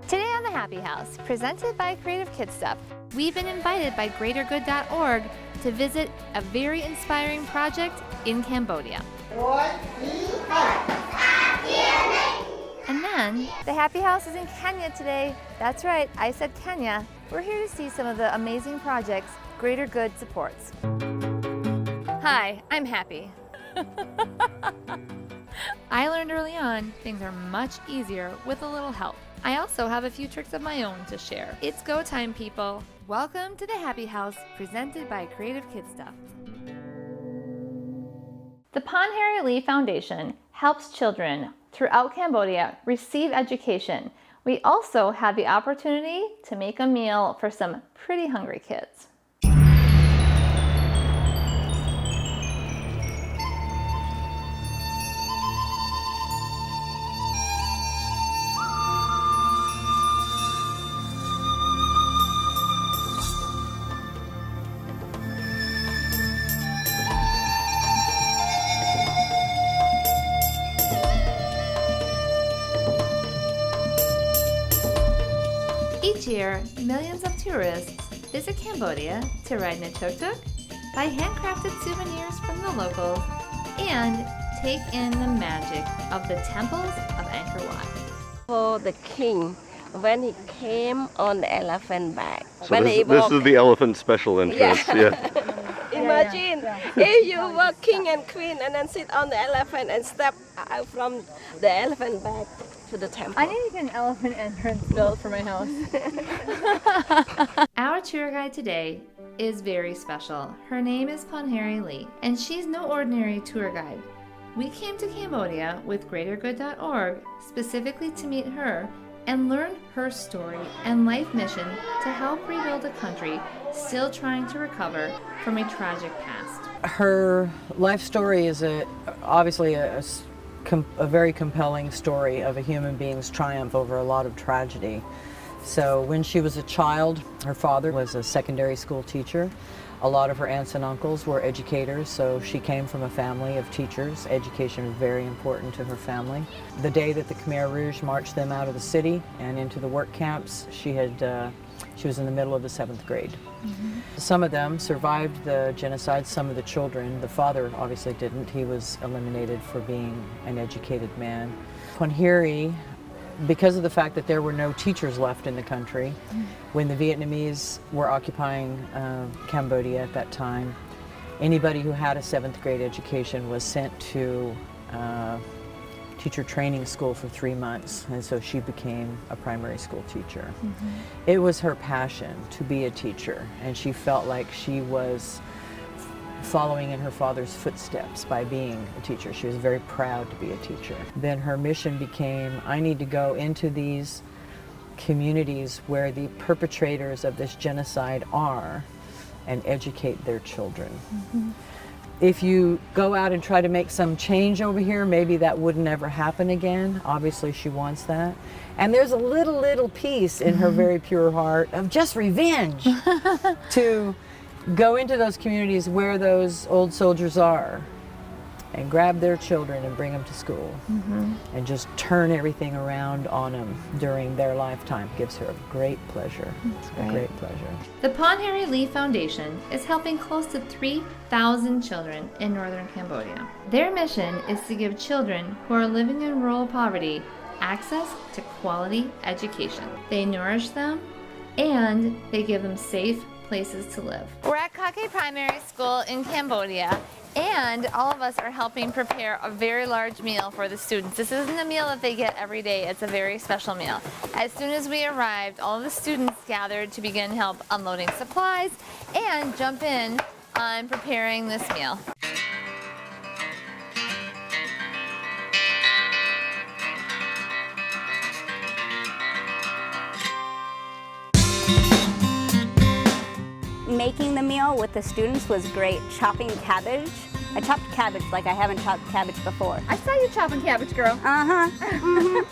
Today on the Happy House, presented by Creative Kid Stuff, we've been invited by GreaterGood.org to visit a very inspiring project in Cambodia. And then, the Happy House is in Kenya today. That's right, I said Kenya. We're here to see some of the amazing projects GreaterGood supports. Hi, I'm Happy. I learned early on things are much easier with a little help. I also have a few tricks of my own to share. It's go time, people. Welcome to the Happy House, presented by Creative Kid Stuff. The Pon Harry Lee Foundation helps children throughout Cambodia receive education. We also have the opportunity to make a meal for some pretty hungry kids. Each year, millions of tourists visit Cambodia to ride in a tuk-tuk, buy handcrafted souvenirs from the locals, and take in the magic of the temples of Angkor Wat. For the king, when he came on the elephant back. So this is the elephant special entrance, yeah. Imagine if you were king and queen and then sit on the elephant and step out from the elephant back to the temple. I need to get an elephant entrance built for my house. Our tour guide today is very special. Her name is Pon Harry Lee, and she's no ordinary tour guide. We came to Cambodia with GreaterGood.org specifically to meet her and learn her story and life mission to help rebuild a country still trying to recover from a tragic past. Her life story is obviously a very compelling story of a human being's triumph over a lot of tragedy. So when she was a child, her father was a secondary school teacher. A lot of her aunts and uncles were educators, so she came from a family of teachers. Education was very important to her family. The day that the Khmer Rouge marched them out of the city and into the work camps, she was in the middle of the 7th grade. Mm-hmm. Some of them survived the genocide, some of the children. The father obviously didn't. He was eliminated for being an educated man. Pon Harry, because of the fact that there were no teachers left in the country, when the Vietnamese were occupying Cambodia at that time, anybody who had a 7th grade education was sent to teacher training school for 3 months, and so she became a primary school teacher. Mm-hmm. It was her passion to be a teacher, and she felt like she was following in her father's footsteps by being a teacher. She was very proud to be a teacher. Then her mission became, I need to go into these communities where the perpetrators of this genocide are and educate their children. Mm-hmm. If you go out and try to make some change over here, maybe that wouldn't ever happen again. Obviously she wants that. And there's a little piece in her very pure heart of just revenge to go into those communities where those old soldiers are and grab their children and bring them to school and just turn everything around on them during their lifetime. Gives her a great pleasure. A great pleasure. The Pon Harry Lee Foundation is helping close to 3,000 children in northern Cambodia. Their mission is to give children who are living in rural poverty access to quality education. They nourish them and they give them safe places to live. We're at Kake Primary School in Cambodia, and all of us are helping prepare a very large meal for the students. This isn't a meal that they get every day, it's a very special meal. As soon as we arrived, all of the students gathered to begin help unloading supplies and jump in on preparing this meal. Making the meal with the students was great. Chopping cabbage. I chopped cabbage like I haven't chopped cabbage before. I saw you chopping cabbage, girl. Uh-huh. Mm-hmm.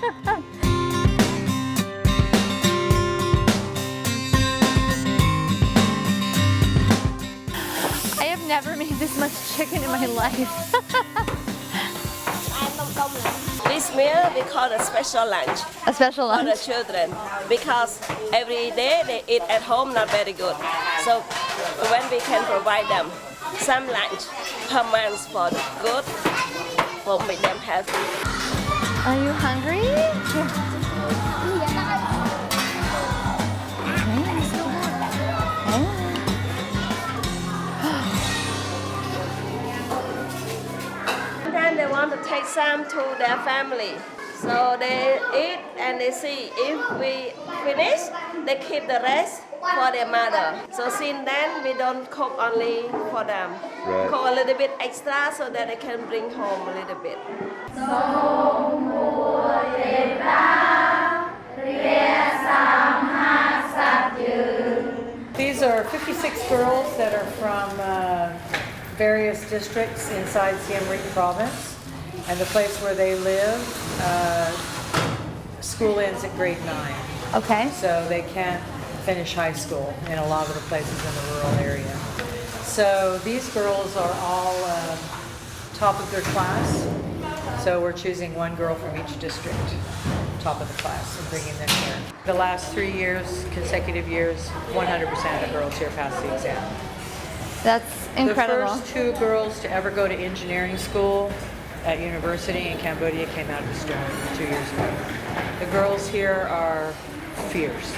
I have never made this much chicken in my life. This meal we call a special lunch A special for the lunch. children because every day they eat at home not very good. So when we can provide them some lunch per month for good, for make them healthy. Are you hungry? Sometimes they want to take some to their family. So they eat and they see if we finish, they keep the rest for their mother. So since then, we don't cook only for them. Right. Cook a little bit extra so that they can bring home a little bit. These are 56 girls that are from various districts inside Siem Reap province. And the place where they live, school ends at grade 9. Okay. So they can't finish high school in a lot of the places in the rural area. So these girls are all top of their class. So we're choosing one girl from each district, top of the class, and bringing them here. The last 3 years, consecutive years, 100% of the girls here pass the exam. That's incredible. The first 2 girls to ever go to engineering school at university in Cambodia came out of the storm 2 years ago. The girls here are fierce,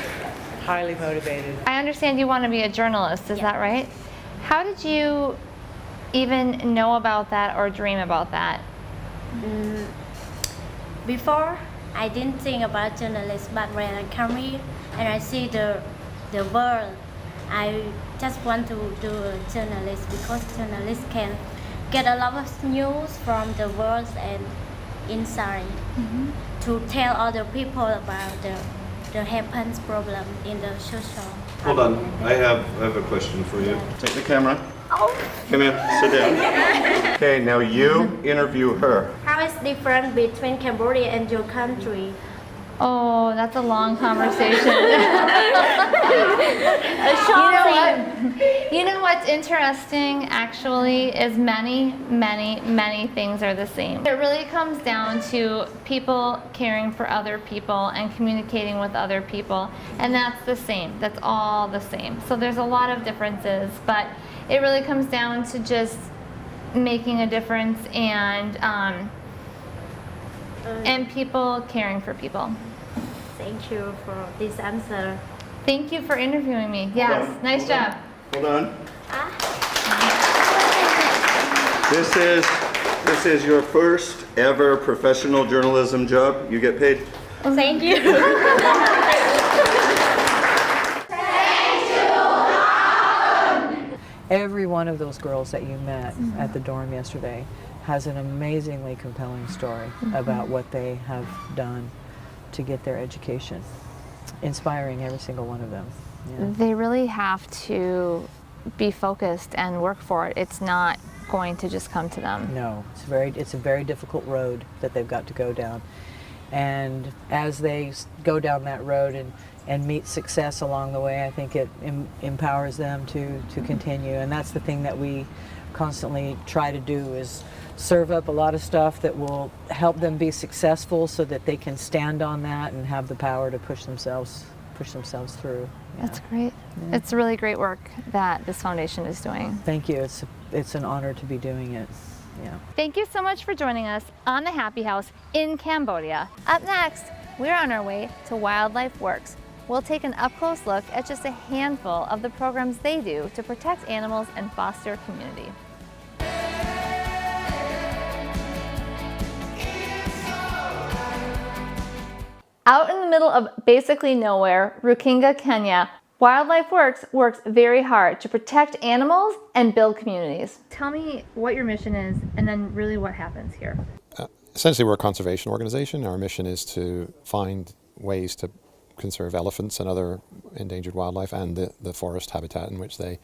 highly motivated. I understand you want to be a journalist, is that right? How did you even know about that or dream about that? Before, I didn't think about journalists, but when I come here and I see the world, I just want to do a journalist because journalists can get a lot of news from the world and inside to tell other people about the happens problem in the social. Hold on, I have a question for you. Take the camera. Come here, sit down. Okay, now you interview her. How is different between Cambodia and your country? Oh, that's a long conversation. You know what's interesting actually is many things are the same. It really comes down to people caring for other people and communicating with other people, and that's the same. That's all the same. So there's a lot of differences, but it really comes down to just making a difference and people caring for people. Thank you for this answer. Thank you for interviewing me. Yes, nice job. Hold on. This is your first ever professional journalism job. You get paid. Thank you. Every one of those girls that you met at the dorm yesterday has an amazingly compelling story about what they have done to get their education. Inspiring every single one of them. Yeah. They really have to be focused and work for it. It's not going to just come to them. No, it's a very difficult road that they've got to go down. And as they go down that road and meet success along the way, I think it empowers them to continue. And that's the thing that we constantly try to do, is serve up a lot of stuff that will help them be successful so that they can stand on that and have the power to push themselves through. Yeah. That's great. Yeah. It's really great work that this foundation is doing. Thank you. It's an honor to be doing it. Yeah. Thank you so much for joining us on the Happi House in Cambodia. Up next, we're on our way to Wildlife Works. We'll take an up-close look at just a handful of the programs they do to protect animals and foster community. Out in the middle of basically nowhere, Rukinga, Kenya, Wildlife Works works very hard to protect animals and build communities. Tell me what your mission is and then really what happens here. Essentially, we're a conservation organization. Our mission is to find ways to conserve elephants and other endangered wildlife and the forest habitat in which they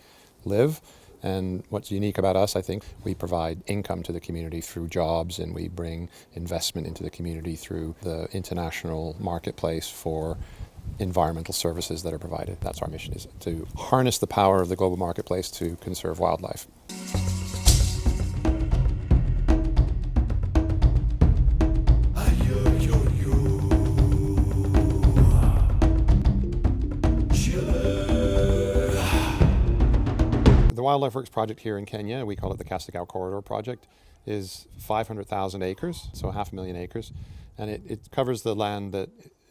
live. And what's unique about us, I think, we provide income to the community through jobs, and we bring investment into the community through the international marketplace for environmental services that are provided. That's our mission, is to harness the power of the global marketplace to conserve wildlife. Wildlife Works project here in Kenya, we call it the Kasagao Corridor Project, is 500,000 acres, so 500,000 acres, and it covers the land that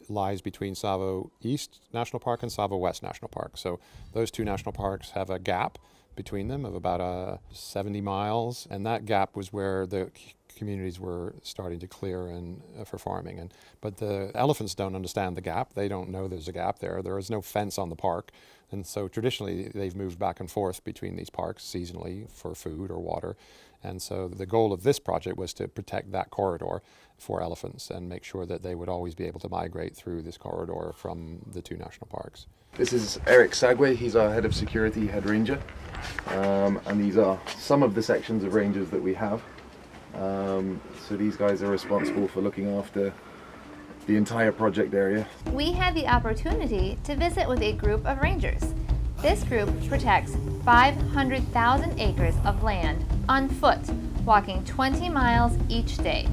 lies between Tsavo East National Park and Tsavo West National Park. So those two national parks have a gap between them of about 70 miles, and that gap was where the communities were starting to clear and for farming. But the elephants don't understand the gap. They don't know there's a gap there. There is no fence on the park. And so traditionally they've moved back and forth between these parks seasonally for food or water. And so the goal of this project was to protect that corridor for elephants and make sure that they would always be able to migrate through this corridor from the two national parks. This is Eric Sagwe, he's our head of security, head ranger. And these are some of the sections of rangers that we have. So these guys are responsible for looking after the entire project area. We had the opportunity to visit with a group of rangers. This group protects 500,000 acres of land on foot, walking 20 miles each day.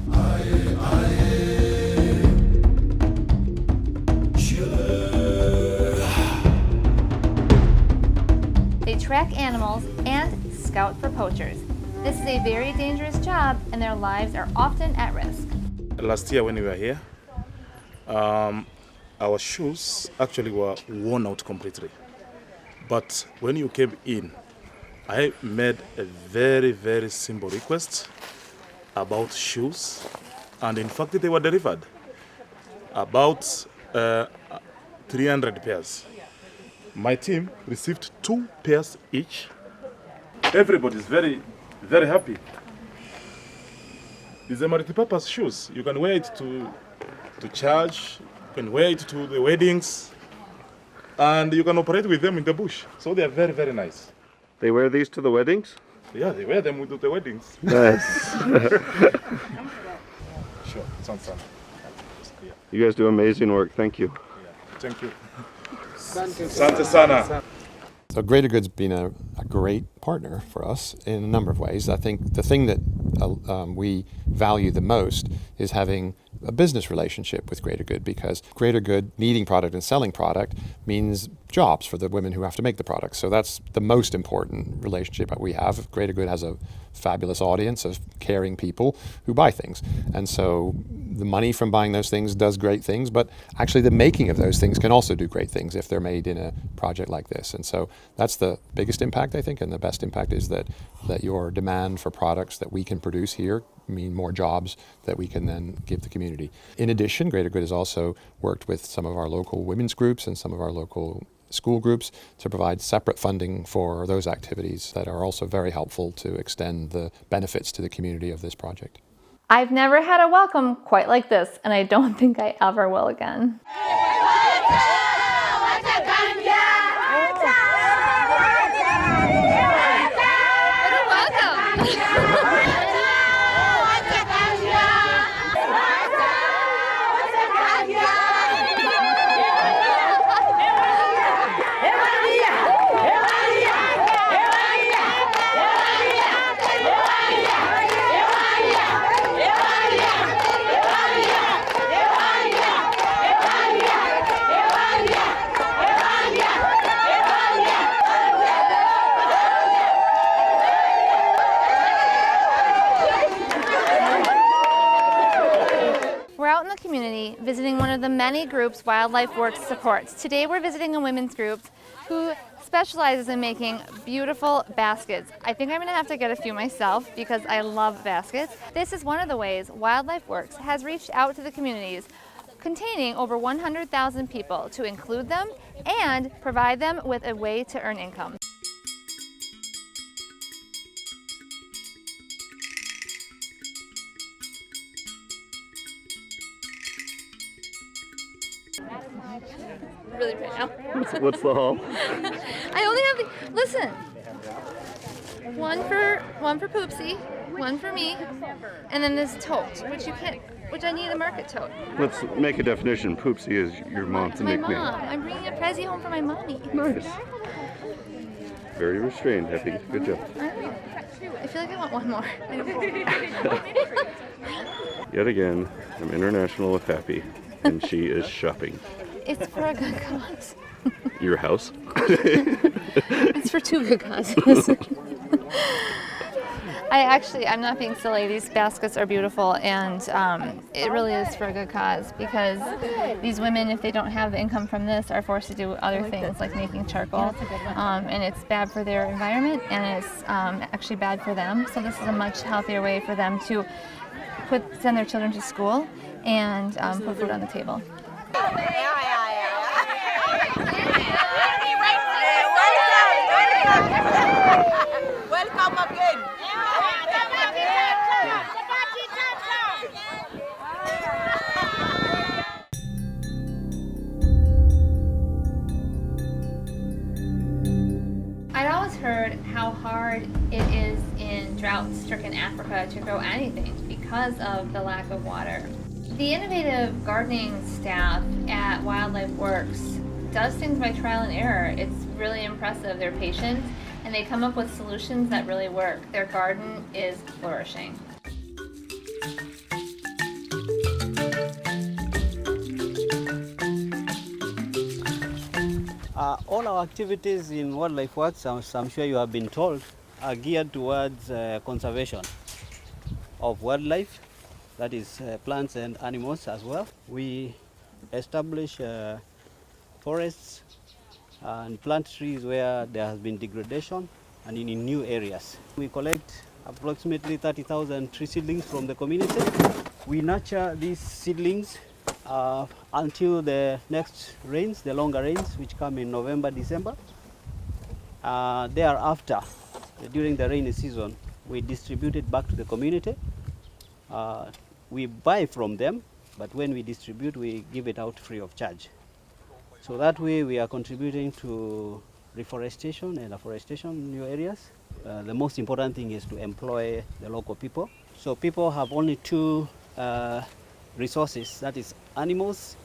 They track animals and scout for poachers. This is a very dangerous job, and their lives are often at risk. Last year when we were here, our shoes actually were worn out completely. But when you came in, I made a very, very simple request about shoes, and in fact they were delivered. About 300 pairs. My team received 2 pairs each. Everybody is very, very happy. These are multi-purpose shoes. You can wear it to church, you can wear it to the weddings, and you can operate with them in the bush. So they are very, very nice. They wear these to the weddings? Yeah, they wear them to the weddings. Nice. Sure, sounds fun. You guys do amazing work. Thank you. Yeah. Thank you. Sante sana. So GreaterGood's been a great partner for us in a number of ways. I think the thing that we value the most is having a business relationship with GreaterGood, because GreaterGood needing product and selling product means jobs for the women who have to make the product. So that's the most important relationship that we have. GreaterGood has a fabulous audience of caring people who buy things. And so the money from buying those things does great things, but actually the making of those things can also do great things if they're made in a project like this. And so that's the biggest impact, I think, and the best impact is that your demand for products that we can produce here mean more jobs that we can then give the community. In addition, GreaterGood has also worked with some of our local women's groups and some of our local school groups to provide separate funding for those activities that are also very helpful to extend the benefits to the community of this project. I've never had a welcome quite like this, and I don't think I ever will again. We're out in the community visiting one of the many groups Wildlife Works supports. Today we're visiting a women's group who specializes in making beautiful baskets. I think I'm going to have to get a few myself because I love baskets. This is one of the ways Wildlife Works has reached out to the communities containing over 100,000 people to include them and provide them with a way to earn income. Really right now. What's the haul? I only have the, listen, one for Poopsie, one for me, and then this tote, which I need a market tote. Let's make a definition. Poopsie is your mom's My nickname. mom. I'm bringing a Prezi home for my mommy. Nice. Very restrained, Happi. Good job. I feel like I want one more. Yet again, I'm international with Happi, and she is shopping. It's for a good cause. Your house? It's for two good causes. I'm not being silly. These baskets are beautiful, and it really is for a good cause, because these women, if they don't have the income from this, are forced to do other things like making charcoal, and it's bad for their environment, and it's actually bad for them. So this is a much healthier way for them to send their children to school and put food on the table. Welcome again. I'd always heard how hard it is in drought-stricken Africa to grow anything because of the lack of water. The innovative gardening staff at Wildlife Works does things by trial and error. It's really impressive. They're patient, and they come up with solutions that really work. Their garden is flourishing. All our activities in Wildlife Works, as I'm sure you have been told, are geared towards conservation of wildlife, that is plants and animals as well. We establish forests and plant trees where there has been degradation and in new areas. We collect approximately 30,000 tree seedlings from the community. We nurture these seedlings until the next rains, the longer rains, which come in November, December. Thereafter, during the rainy season, we distribute it back to the community. We buy from them, but when we distribute, we give it out free of charge. So that way we are contributing to reforestation and afforestation in new areas. The most important thing is to employ the local people. So people have only two resources, that is animals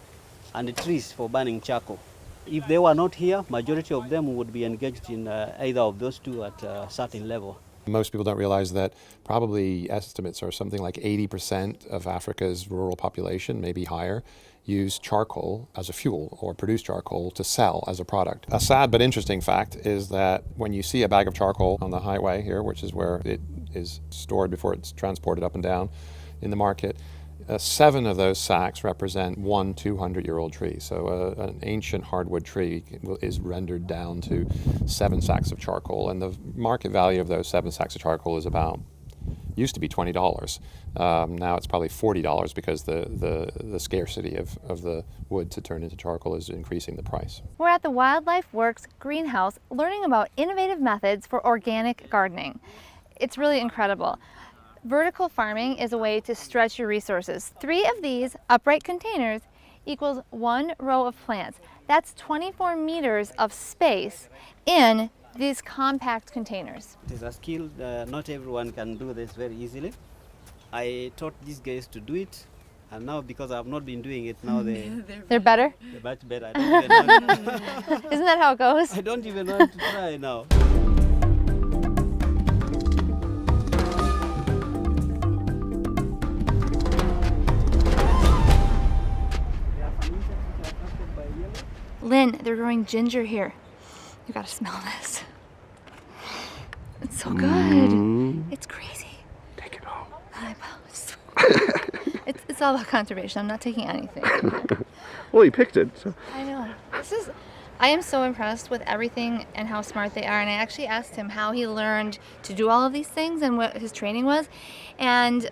and the trees for burning charcoal. If they were not here, majority of them would be engaged in either of those two at a certain level. Most people don't realize that probably estimates are something like 80% of Africa's rural population, maybe higher, use charcoal as a fuel or produce charcoal to sell as a product. A sad but interesting fact is that when you see a bag of charcoal on the highway here, which is where it is stored before it's transported up and down in the market, 7 of those sacks represent one 200-year-old tree. So an ancient hardwood tree is rendered down to 7 sacks of charcoal, and the market value of those 7 sacks of charcoal is used to be $20. Now it's probably $40 because the scarcity of the wood to turn into charcoal is increasing the price. We're at the Wildlife Works greenhouse learning about innovative methods for organic gardening. It's really incredible. Vertical farming is a way to stretch your resources. 3 of these upright containers equals 1 row of plants. That's 24 meters of space in these compact containers. It is a skill that not everyone can do this very easily. I taught these guys to do it, and now because I've not been doing it, now they're better? They're much better. I don't even know. Isn't that how it goes? I don't even want to try now. Lynn, they're growing ginger here. You gotta smell this. It's so good. It's crazy. Take it home. It's all about conservation. I'm not taking anything. Well, he picked it. So. I know. I am so impressed with everything and how smart they are. And I actually asked him how he learned to do all of these things and what his training was. And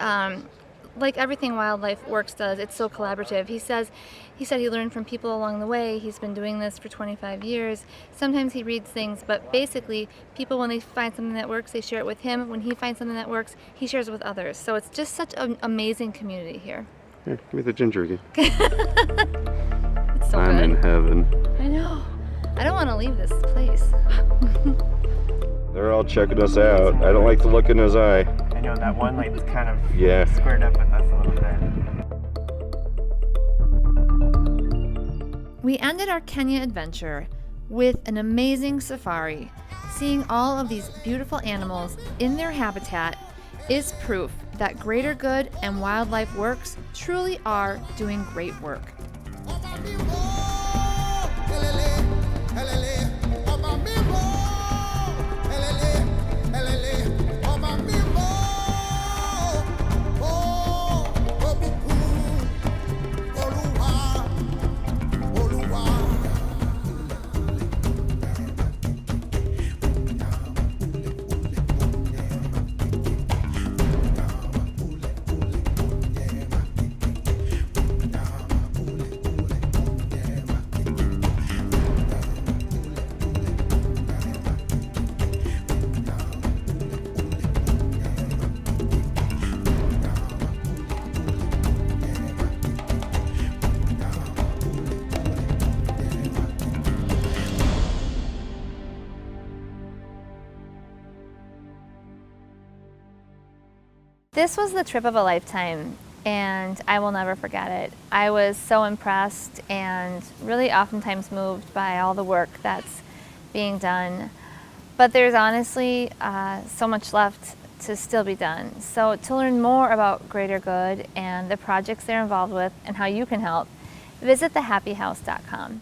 like everything Wildlife Works does, it's so collaborative. He said he learned from people along the way. He's been doing this for 25 years. Sometimes he reads things, but basically people, when they find something that works, they share it with him. When he finds something that works, he shares it with others. So it's just such an amazing community here. Here, give me the ginger again. It's so I'm good. in heaven. I know. I don't want to leave this place. They're all checking us out. I don't like the look in his eye. I know that one like kind of Yeah. squared up with us a little bit. We ended our Kenya adventure with an amazing safari. Seeing all of these beautiful animals in their habitat is proof that GreaterGood and Wildlife Works truly are doing great work. This was the trip of a lifetime, and I will never forget it. I was so impressed and really oftentimes moved by all the work that's being done. But there's honestly so much left to still be done. So to learn more about GreaterGood and the projects they're involved with and how you can help, visit thehappyhouse.com.